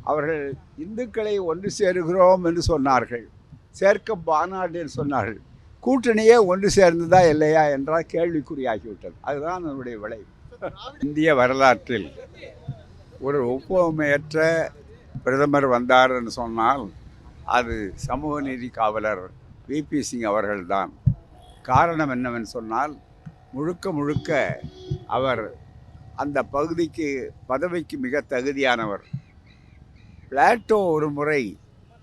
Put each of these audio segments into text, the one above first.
அவர்கள் இந்துக்களை ஒன்று சேருகிறோம் என்று சொன்னார்கள், சேர்க்க மாநாடு என்று சொன்னார்கள். கூட்டணியே ஒன்று சேர்ந்ததா இல்லையா என்றால் கேள்விக்குறியாகிவிட்டது. அதுதான் அதனுடைய விளைவு. இந்திய வரலாற்றில் ஒரு ஒப்புமையற்ற பிரதமர் வந்தார் என்று சொன்னால் அது சமூக நீதி காவலர் விபி சிங் அவர்கள்தான். காரணம் என்னவென்று சொன்னால் முழுக்க அவர் அந்த பதவிக்கு மிக தகுதியானவர். பிளாட்டோ ஒரு முறை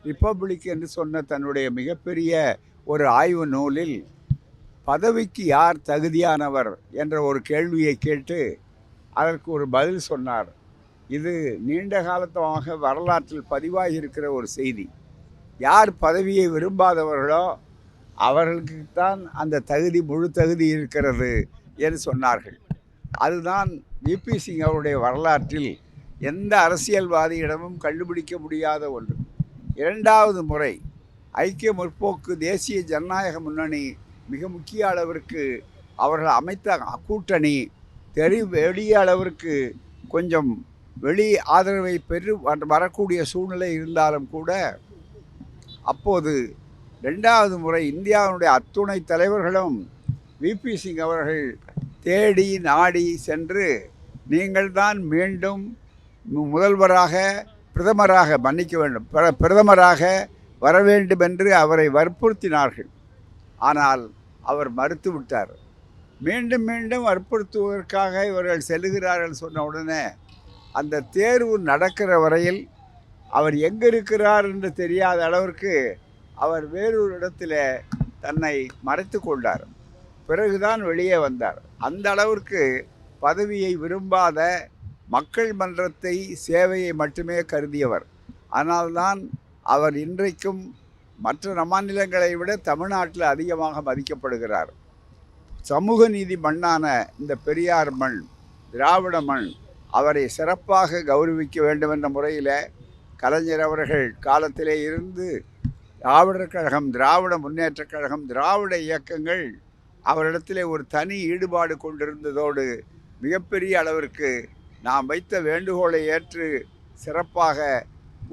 ரிப்பப்ளிக் என்று சொன்ன தன்னுடைய மிகப்பெரிய ஒரு ஆய்வு நூலில் பதவிக்கு யார் தகுதியானவர் என்ற ஒரு கேள்வியை கேட்டு அதற்கு ஒரு பதில் சொன்னார். இது நீண்ட காலமாக வரலாற்றில் பதிவாகி இருக்கிற ஒரு செய்தி. யார் பதவியை விரும்பாதவர்களோ அவர்களுக்குத்தான் அந்த முழு தகுதி இருக்கிறது என்று சொன்னார்கள். அதுதான் விபி சிங் அவருடைய வரலாற்றில் எந்த அரசியல்வாதியிடமும் கண்டுபிடிக்க முடியாத ஒன்று. இரண்டாவது முறை ஐக்கிய முற்போக்கு தேசிய ஜனநாயக முன்னணி மிக முக்கிய அளவிற்கு அவர்கள் அமைத்த கூட்டணி வெளிய அளவிற்கு கொஞ்சம் வெளி ஆதரவை வரக்கூடிய சூழ்நிலை இருந்தாலும் கூட அப்போது ரெண்டாவது முறை இந்தியாவுடைய அத்துணை தலைவர்களும் விபி சிங் அவர்கள் தேடி நாடி சென்று நீங்கள்தான் மீண்டும் பிரதமராக வர வேண்டும் என்று அவரை வற்புறுத்தினார்கள். ஆனால் அவர் மறுத்துவிட்டார். மீண்டும் வற்புறுத்துவதற்காக இவர்கள் செல்லுகிறார்கள் சொன்ன உடனே அந்த தேர்வு நடக்கிற வரையில் அவர் எங்கே இருக்கிறார் என்று தெரியாத அளவிற்கு அவர் வேறொரு இடத்துல தன்னை மறைத்து கொண்டார். பிறகுதான் வெளியே வந்தார். அந்த அளவிற்கு பதவியை விரும்பாத மக்கள் மன்றத்தை சேவையை மட்டுமே கருதியவர். ஆனால்தான் அவர் இன்றைக்கும் மற்ற மாநிலங்களை விட தமிழ்நாட்டில் அதிகமாக மதிக்கப்படுகிறார். சமூக நீதி மண்ணான இந்த பெரியார் மண், திராவிட மண், அவரை சிறப்பாக கௌரவிக்க வேண்டும் என்ற முறையில் கலைஞர் அவர்கள் காலத்திலே இருந்து திராவிடர் கழகம், திராவிட முன்னேற்றக் கழகம், திராவிட இயக்கங்கள் அவரிடத்திலே ஒரு தனி ஈடுபாடு கொண்டிருந்ததோடு மிகப்பெரிய அளவிற்கு நாம் வைத்த வேண்டுகோளை ஏற்று சிறப்பாக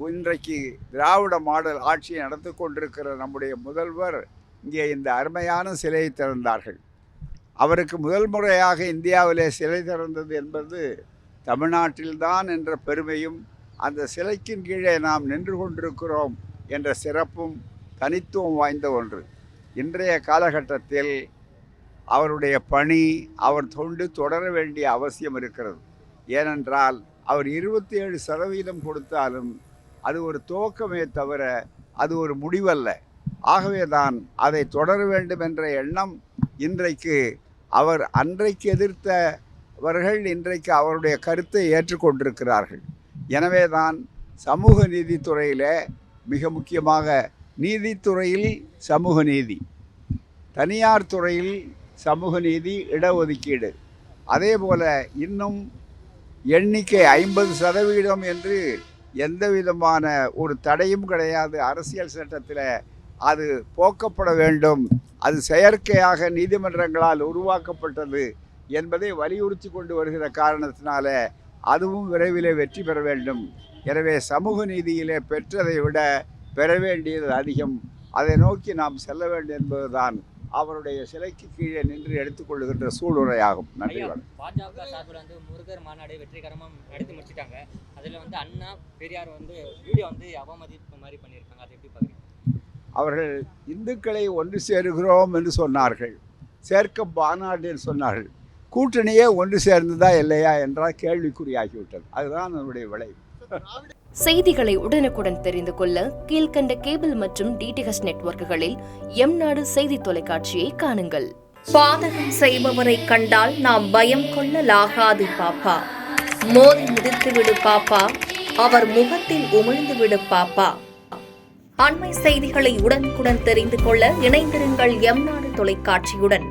இன்றைக்கு திராவிட மாடல் ஆட்சியை நடத்தி கொண்டிருக்கிற நம்முடைய முதல்வர் இங்கே இந்த அருமையான சிலையை திறந்தார்கள். அவருக்கு முதல் முறையாக இந்தியாவிலே சிலை திறந்தது என்பது தமிழ்நாட்டில்தான் என்ற பெருமையும், அந்த சிலைக்கின் கீழே நாம் நின்று கொண்டிருக்கிறோம் என்ற சிறப்பும் தனித்துவம் வாய்ந்த ஒன்று. இன்றைய காலகட்டத்தில் அவருடைய பணி, அவர் தொண்டு தொடர வேண்டிய அவசியம் இருக்கிறது. ஏனென்றால் அவர் 27% கொடுத்தாலும் அது ஒரு துவக்கமே தவிர அது ஒரு முடிவல்ல. ஆகவே தான் அதை தொடர வேண்டும் என்ற எண்ணம் இன்றைக்கு அவர் அன்றைக்கு எதிர்த்தவர்கள் இன்றைக்கு அவருடைய கருத்தை ஏற்றுக்கொண்டிருக்கிறார்கள். எனவே தான் சமூக நீதித்துறையில் மிக முக்கியமாக நீதித்துறையில் சமூக நீதி, தனியார் துறையில் சமூக நீதி, இடஒதுக்கீடு, அதே போல் இன்னும் எண்ணிக்கை 50% என்று எந்த விதமான ஒரு தடையும் கிடையாது. அரசியல் சட்டத்தில் அது போக்கப்பட வேண்டும். அது செயற்கையாக நீதிமன்றங்களால் உருவாக்கப்பட்டது என்பதை வலியுறுத்தி கொண்டு வருகிற காரணத்தினால அதுவும் விரைவில் வெற்றி பெற வேண்டும். எனவே சமூக நீதியிலே பெற்றதை விட பெற வேண்டியது அதிகம். அதை நோக்கி நாம் செல்ல வேண்டும் என்பதுதான் அவருடைய சிலைக்கு கீழே நின்று எடுத்துக்கொள்ளுகின்ற சூளுரையாகும். நன்றி. பாஜக சார்பில் முருகர் மாநாடு வெற்றிகரமாக நடத்தி முடிச்சிட்டாங்க. அதில் அண்ணா பெரியார் வீடியோ அவமதிப்பு மாதிரி பண்ணியிருக்காங்க. அதை எப்படி பார்க்குறீங்க? அவர்கள் இந்துக்களை ஒன்று சேருகிறோம் என்று சொன்னார்கள், சேர்க்க மாநாடு என்று சொன்னார்கள். கூட்டணியே ஒன்று சேர்ந்ததா இல்லையா என்றால் கேள்விக்குறியாகிவிட்டது. அதுதான் அதனுடைய விளைவு. செய்திகளை உடனுக்குடன் தெரிந்து கொள்ள கீழ்கண்ட கேபிள் மற்றும் டிடிஎச் நெட்வொர்க்குகளில் எம்நாடு செய்தி தொலைக்காட்சியை காணுங்கள். பாதகம் செய்பவரை கண்டால் நாம் பயம் கொள்ளலாகாது பாப்பா. மோதி மிதித்துவிடு பாப்பா, அவர் முகத்தில் உமிழ்ந்து விடு பாப்பா. அண்மை செய்திகளை உடனுக்குடன் தெரிந்து கொள்ள இணைந்திருங்கள் எம்நாடு தொலைக்காட்சியுடன்.